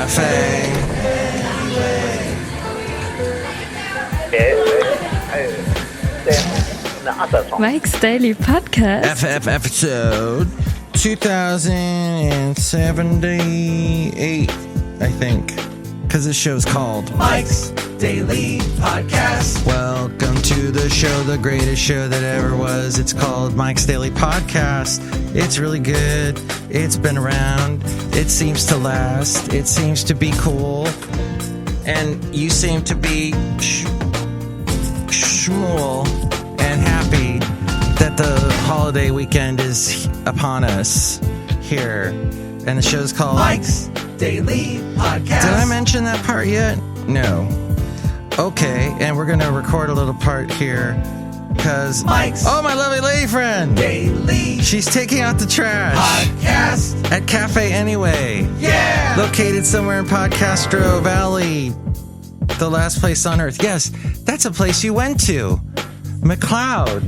Cafe. Mike's Daily Podcast. Episode 2078, I think. Because this show's called Mike's Daily Podcast. Welcome to the show, the greatest show that ever was. It's called Mike's Daily Podcast. It's really good. It's been around. It seems to last. It seems to be cool. And you seem to be schmool and happy that the holiday weekend is upon us here. And the show's called Mike's Daily Podcast. Did I mention that part yet? No. Okay, and we're going to record a little part here because Mike's my lovely lady friend Daily she's taking out the trash Podcast at Cafe Anyway. Yeah. Located somewhere in Podcastro Valley, the last place on earth. Yes, that's a place you went to. McLeod.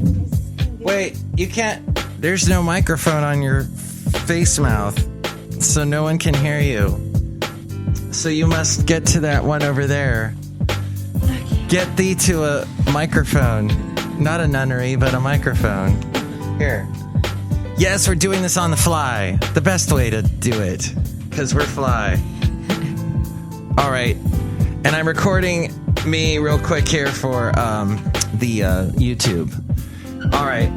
Wait, you can't. There's no microphone on your face mouth, so no one can hear you. So you must get to that one over there. Get thee to a microphone. Not a nunnery, but a microphone. Here. Yes, we're doing this on the fly. The best way to do it. Because we're fly. All right. And I'm recording me real quick here for the YouTube. All right.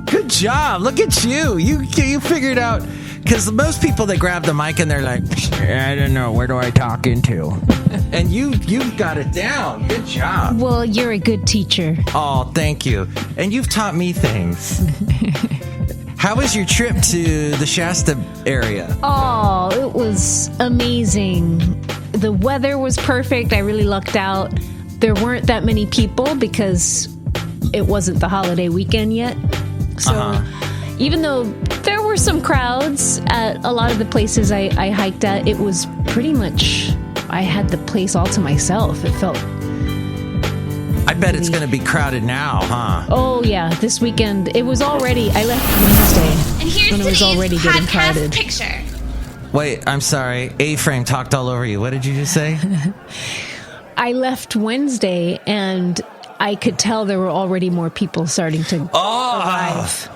Good job. Look at you. You figured out. Because most people, they grab the mic and they're like, I don't know, where do I talk into? And you've got it down. Good job. Well, you're a good teacher. Oh, thank you. And you've taught me things. How was your trip to the Shasta area? Oh, it was amazing. The weather was perfect. I really lucked out. There weren't that many people because it wasn't the holiday weekend yet. So even though there were some crowds at a lot of the places I hiked at, it was pretty much, I had the place all to myself. It felt... I bet it's going to be crowded now, huh? Oh, yeah. This weekend, it was already... I left Wednesday and here's when it was already getting crowded. Picture. Wait, I'm sorry. A-Frame talked all over you. What did you just say? I left Wednesday, and I could tell there were already more people starting to arrive.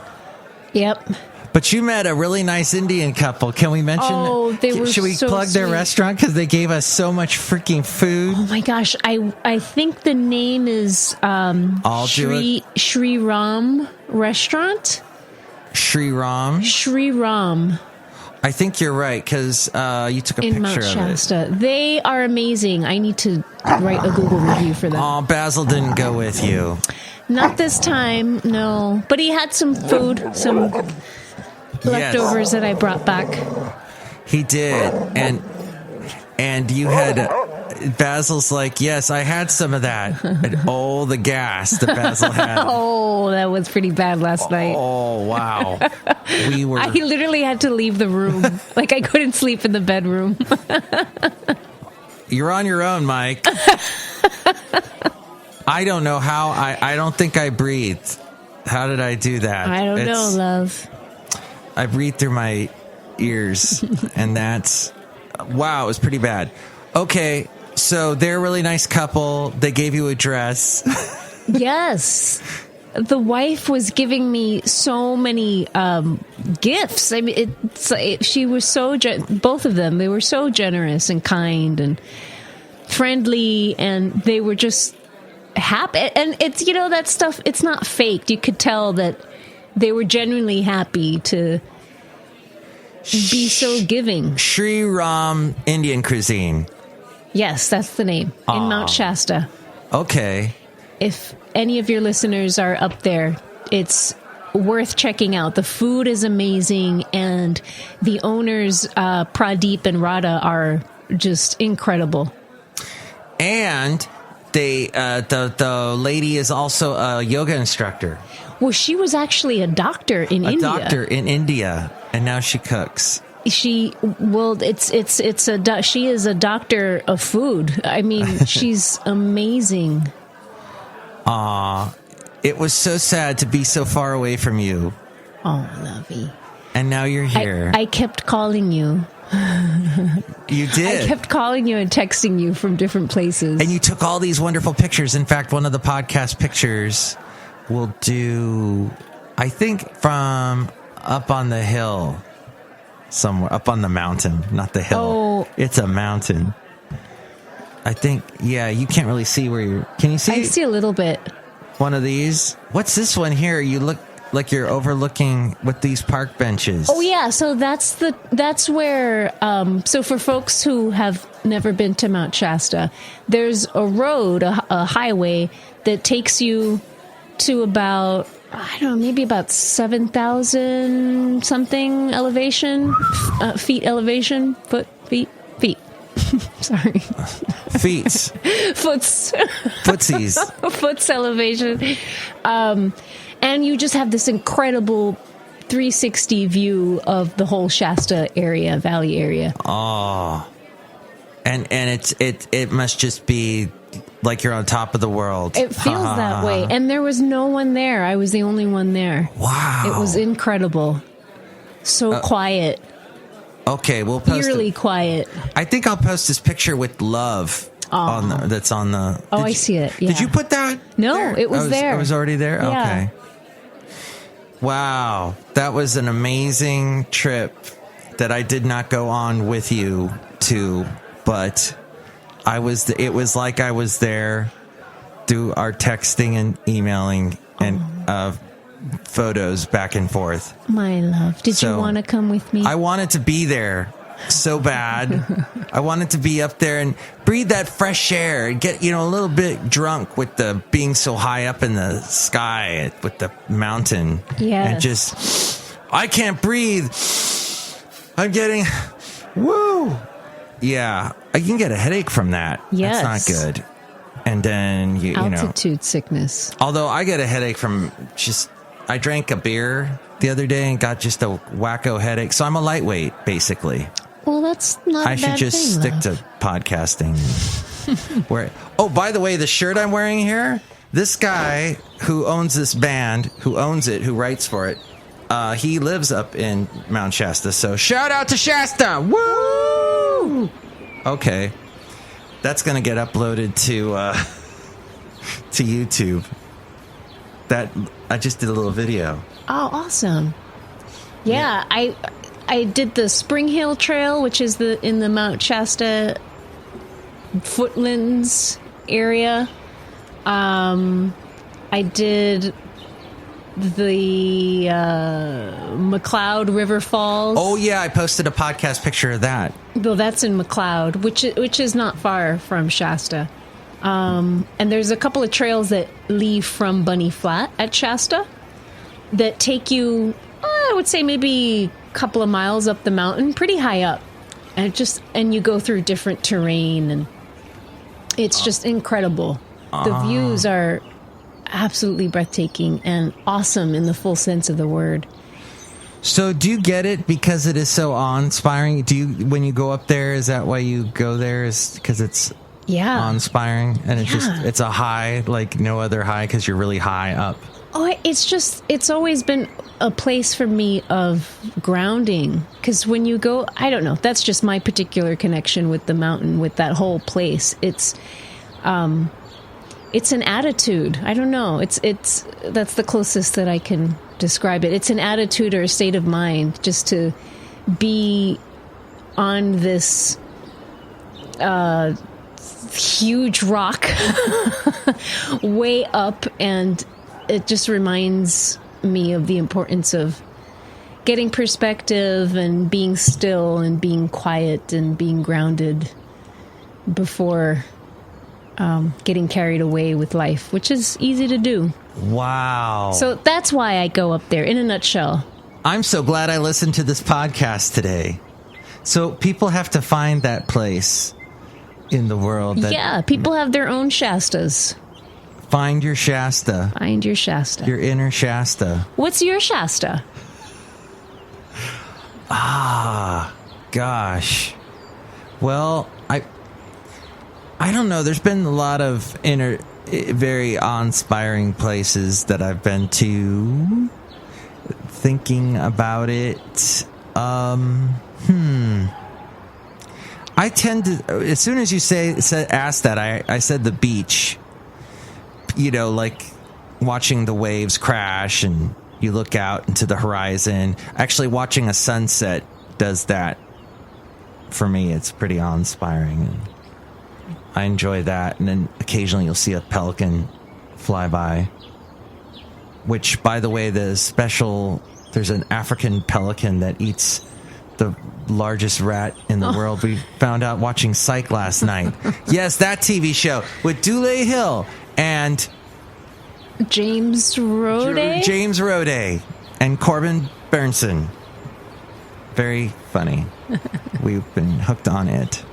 Yep. But you met a really nice Indian couple. Can we mention? Oh, they were Should we so plug their sweet. restaurant because they gave us so much freaking food? Oh my gosh, I think the name is Shriram Restaurant. Shriram. I think you're right because you took a in picture Mount of Shasta. They are amazing. I need to write a Google review for them. Oh, Basil didn't go with you. Not this time, no. But he had some food, some leftovers that I brought back. He did, and you had Basil's like, yes, I had some of that. And the gas that Basil had. Oh, that was pretty bad last night. Oh, wow. I literally had to leave the room. Like, I couldn't sleep in the bedroom. You're on your own, Mike. I don't know how. I don't think I breathed. How did I do that? I don't know, love. I breathed through my ears, and that's... Wow, it was pretty bad. Okay, so they're a really nice couple. They gave you a dress. Yes. The wife was giving me so many gifts. I mean, she was so... both of them, they were so generous and kind and friendly, and they were just... happy. And it's, that stuff, it's not faked. You could tell that they were genuinely happy to be so giving. Shriram Indian cuisine. Yes, that's the name. In Mount Shasta. Okay. If any of your listeners are up there, it's worth checking out. The food is amazing, and the owners, Pradeep and Radha, are just incredible. And the lady is also a yoga instructor. Well, she was actually a doctor in India. A doctor in India, and now she cooks. She is a doctor of food. I mean, she's amazing. It was so sad to be so far away from you. Oh, lovey. And now you're here. I kept calling you. You did. I kept calling you and texting you from different places. And you took all these wonderful pictures. In fact, one of the podcast pictures will do, I think, from up on the hill somewhere, up on the mountain, not the hill. Oh. It's a mountain. I think, yeah, you can't really see where you're. Can you see? I see a little bit. One of these. What's this one here? You look like you're overlooking with these park benches. Oh yeah, so that's where. So for folks who have never been to Mount Shasta, there's a road, a highway that takes you to about, I don't know, maybe about 7,000 something elevation, feet elevation, feet. Sorry. Feet. Footsies. Foots elevation. And you just have this incredible 360 view of the whole Shasta area, valley area. Oh. And it must just be like you're on top of the world. It feels that way. And there was no one there. I was the only one there. Wow. It was incredible. So quiet. Okay, we'll post Eerily quiet. I think I'll post this picture with love that's on the... I see it. Yeah. Did you put that No, there? it was there. It was already there? Yeah. Okay. Wow. That was an amazing trip that I did not go on with you to, but it was like I was there through our texting and emailing and photos back and forth. My love. Did you want to come with me? I wanted to be there so bad. I wanted to be up there and breathe that fresh air and get, a little bit drunk with the being so high up in the sky with the mountain. Yes. And just, I can't breathe. I'm getting, woo. Yeah. I can get a headache from that. Yes. That's not good. And then, altitude sickness. Although I get a headache from I drank a beer the other day and got just a wacko headache. So I'm a lightweight, basically. Well, that's not I should just stick to podcasting. By the way, the shirt I'm wearing here, this guy who owns this band, who writes for it, he lives up in Mount Shasta. So shout out to Shasta. Woo! Okay. That's going to get uploaded to YouTube. That I just did a little video. Oh, awesome. Yeah. I did the Spring Hill Trail, which is in the Mount Shasta footlands area. I did the McLeod River Falls. Oh yeah, I posted a podcast picture of that. Well, that's in McLeod, which is not far from Shasta. And there's a couple of trails that leave from Bunny Flat at Shasta that take you, I would say maybe a couple of miles up the mountain, pretty high up, and you go through different terrain, and it's just incredible. The views are absolutely breathtaking and awesome in the full sense of the word. So do you get it because it is so awe-inspiring? When you go up there, is that why you go there? Is because it's awe-inspiring and it's a high like no other high because you're really high up? Oh, it's always been a place for me of grounding, because when you go, I don't know, that's just my particular connection with the mountain, with that whole place. It's an attitude. I don't know. That's the closest that I can describe it. It's an attitude or a state of mind, just to be on this huge rock way up, and it just reminds me of the importance of getting perspective and being still and being quiet and being grounded before getting carried away with life, which is easy to do. Wow. So that's why I go up there, in a nutshell. I'm so glad I listened to this podcast today. So people have to find that place in the world. People have their own Shastas. Find your Shasta. Find your Shasta. Your inner Shasta. What's your Shasta? Gosh. Well, I don't know. There's been a lot of very awe-inspiring places that I've been to. Thinking about it, I tend to, as soon as you ask that, I said the beach. You know, like watching the waves crash and you look out into the horizon. Actually, watching a sunset does that for me. It's pretty awe-inspiring. And I enjoy that. And then occasionally you'll see a pelican fly by. Which, by the way, there's an African pelican that eats the largest rat in the world. We found out watching Psych last night. Yes, that TV show with Dule Hill and James Roday and Corbin Bernsen. Very funny. We've been hooked on it.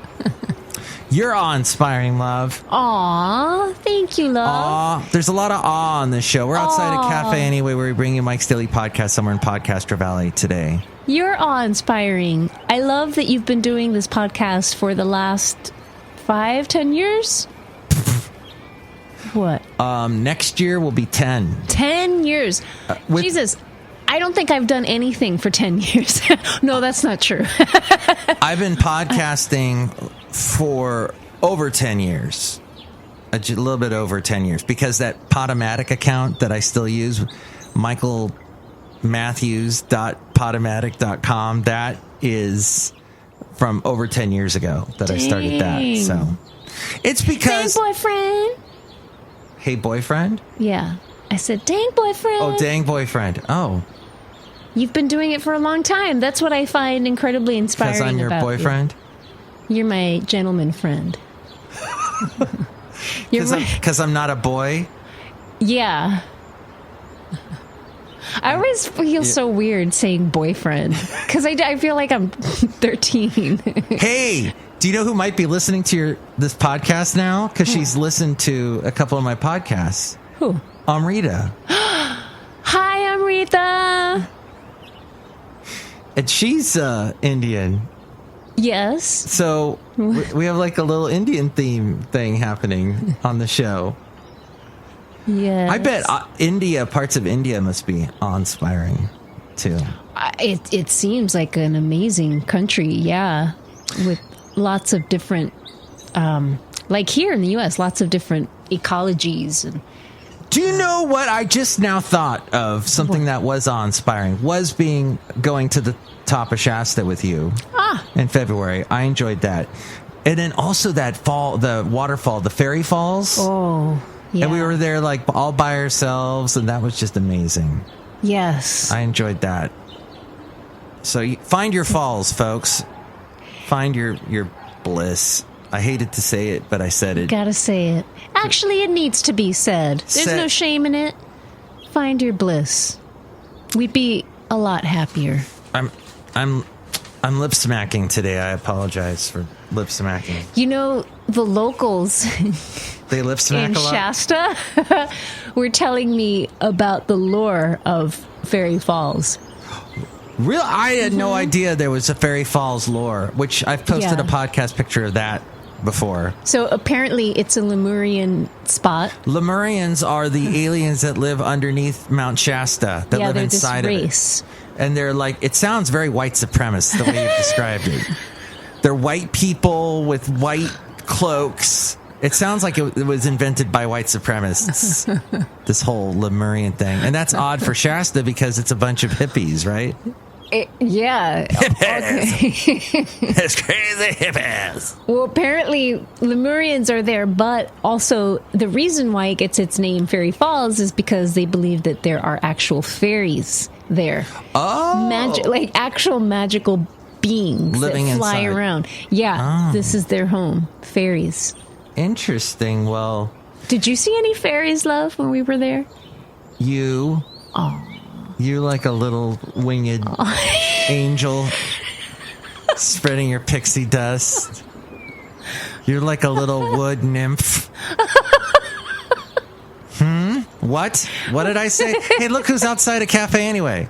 You're awe-inspiring, love. Aw, thank you, love. Aw, there's a lot of awe on this show. We're outside a cafe anyway, where we bring you Mike's Daily Podcast somewhere in Podcaster Valley today. You're awe-inspiring. I love that you've been doing this podcast for the last 5-10 years. What? Next year will be 10. 10 years. Jesus, I don't think I've done anything for 10 years. No, that's not true. I've been podcasting for over 10 years. A little bit over 10 years. Because that Podomatic account that I still use, michaelmatthews.podomatic.com, that is from over 10 years ago that I started that. So it's because... Hey, boyfriend. Hey, boyfriend? Yeah. I said, dang, boyfriend. Oh, dang, boyfriend. Oh. You've been doing it for a long time. That's what I find incredibly inspiring about you. Because I'm your boyfriend? You're my gentleman friend. Because I'm not a boy? Yeah. I always feel so weird saying boyfriend. Because I feel like I'm 13. Hey! Do you know who might be listening to this podcast now? Because she's listened to a couple of my podcasts. Who? Amrita. Hi, Amrita. And she's Indian. Yes. So we have like a little Indian theme thing happening on the show. Yes. I bet parts of India must be awe-inspiring too. It seems like an amazing country, yeah. With lots of different, like here in the U.S., lots of different ecologies. And do you know what I just now thought of? Something that was awe-inspiring was going to the top of Shasta with you in February. I enjoyed that. And then also that the waterfall, the Fairy Falls. Oh, yeah. And we were there like all by ourselves, and that was just amazing. Yes. I enjoyed that. So find your falls, folks. Find your bliss. I hated to say it, but I said it. Gotta say it. Actually, it needs to be said. There's no shame in it. Find your bliss. We'd be a lot happier. I'm lip smacking today. I apologize for lip smacking. You know, the locals they lip smack in a lot? Shasta were telling me about the lore of Fairy Falls. Real? I had no idea there was a Fairy Falls lore, which I've posted a podcast picture of that before. So apparently it's a Lemurian spot. Lemurians are the aliens that live underneath Mount Shasta, that live inside of race. it. And they're like, it sounds very white supremacist the way you've described it. They're white people with white cloaks. It sounds like it was invented by white supremacists, this whole Lemurian thing. And that's odd for Shasta because it's a bunch of hippies, right? Yeah. Hippies. It's crazy hippies. Well, apparently Lemurians are there, but also the reason why it gets its name Fairy Falls is because they believe that there are actual fairies there. Oh. Like actual magical beings living that fly inside. around. Yeah, This is their home. Fairies. Interesting. Well, did you see any fairies, love, when we were there? You're like a little winged angel spreading your pixie dust. You're like a little wood nymph. What? What did I say? Hey, look who's outside a cafe anyway.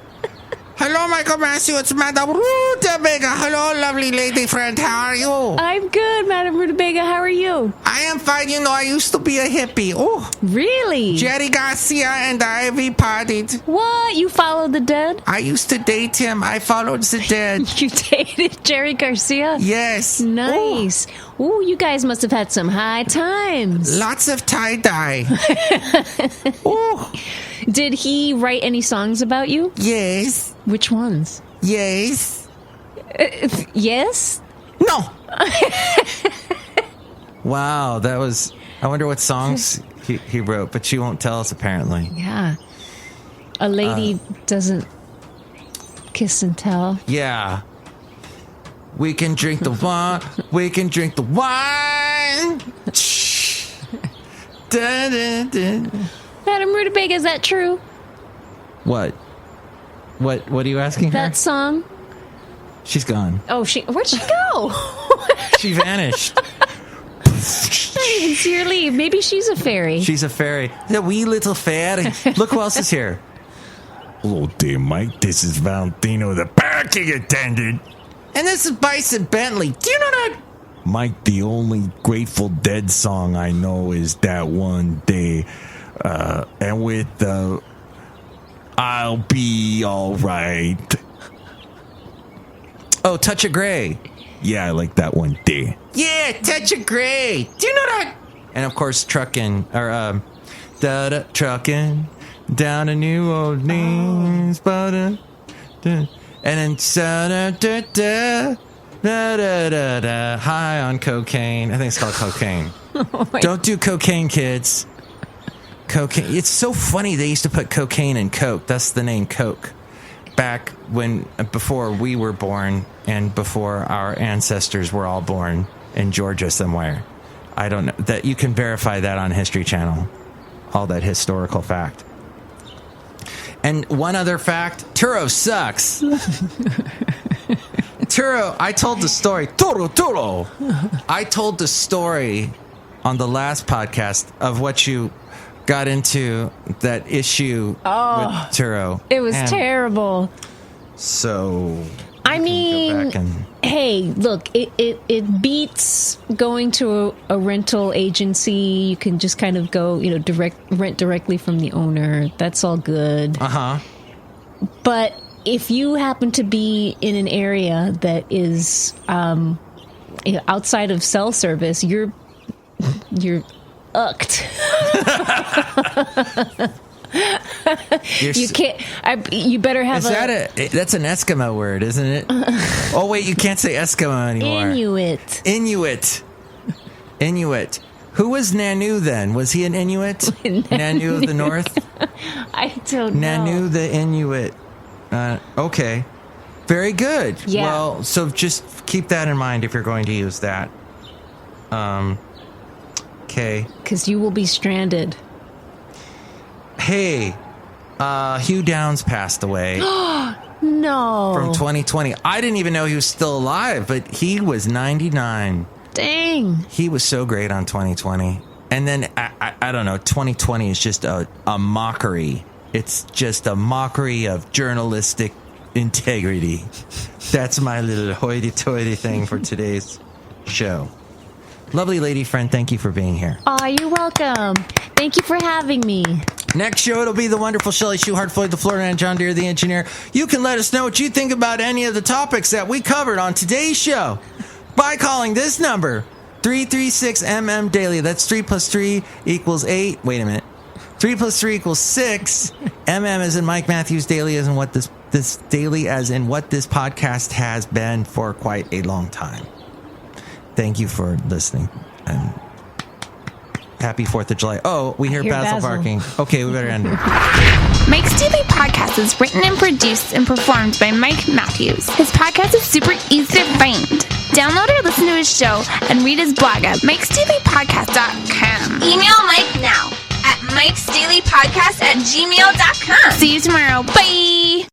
Hello, Michael Matthews. It's Madame Rootabega. Hello, lovely lady friend. How are you? I'm good, Madame Rootabega. How are you? you? I am fine. You know, I used to be a hippie. Oh, Really? Jerry Garcia and I, we partied. What? You followed the dead? I used to date him. I followed the dead. You dated Jerry Garcia? Yes. Nice. Ooh, you guys must have had some high times. Lots of tie-dye. Oh, Did he write any songs about you? yes. Which ones? Yes. Yes? No. Wow, that was... I wonder what songs he wrote, but she won't tell us, apparently. Yeah. A lady doesn't kiss and tell. Yeah. We can drink the wine. We can drink the wine. Dun, dun, dun. Madame Rootabega, is that true? What? What are you asking her? That song? She's gone. Oh, where'd she go? She vanished. I didn't even see her leave. Maybe she's a fairy. She's a fairy. The wee little fairy. Look who else is here. Hello there, Mike. This is Valentino, the parking attendant. And this is Bison Bentley. Do you know that? Mike, the only Grateful Dead song I know is that one day. And with I'll be alright. Oh, Touch of Grey. Yeah, I like that one day. Yeah, Touch of Grey. Do you know that? And of course, trucking down to New Orleans, and then high on cocaine. I think it's called cocaine. Don't do cocaine, kids. Cocaine. It's so funny they used to put cocaine in Coke. That's the name Coke. Back before we were born and before our ancestors were all born in Georgia somewhere. I don't know that you can verify that on History Channel. All that historical fact. And one other fact, Turo sucks. Turo, I told the story. Turo. I told the story on the last podcast of what you got into that issue with Turo. It was terrible. So I mean, go back and... hey, look, it beats going to a rental agency. You can just kind of go, rent directly from the owner. That's all good. But if you happen to be in an area that is outside of cell service, you're ucked. You can't. You better have. That's an Eskimo word, isn't it? Oh wait, you can't say Eskimo anymore. Inuit. Who was Nanu then? Was he an Inuit? Nanu of the North. I don't know. Nanu the Inuit. Okay, very good. Yeah. Well, so just keep that in mind if you're going to use that. Okay. Because you will be stranded. Hey, Hugh Downs passed away. No. From 2020. I didn't even know he was still alive, but he was 99. Dang. He was so great on 2020. And then, I don't know, 2020 is just a mockery. It's just a mockery of journalistic integrity. That's my little hoity-toity thing for today's show. Lovely lady friend, thank you for being here. Aw, you're welcome. Thank you for having me. Next show, it'll be the wonderful Chely Shoehart, Floyd the Floorman, and John Deere the engineer. You can let us know what you think about any of the topics that we covered on today's show by calling this number, 336-MM-DAILY. That's 3 plus 3 equals 8. Wait a minute. 3 plus 3 equals 6. MM as in Mike Matthews, daily as in what this daily as in what this podcast has been for quite a long time. Thank you for listening, and happy 4th of July. Oh, we hear Basil barking. Okay, we better end it. Mike's Daily Podcast is written and produced and performed by Mike Matthews. His podcast is super easy to find. Download or listen to his show and read his blog at MikesDailyPodcast.com. Email Mike now at MikesDailyPodcast@gmail.com. See you tomorrow. Bye!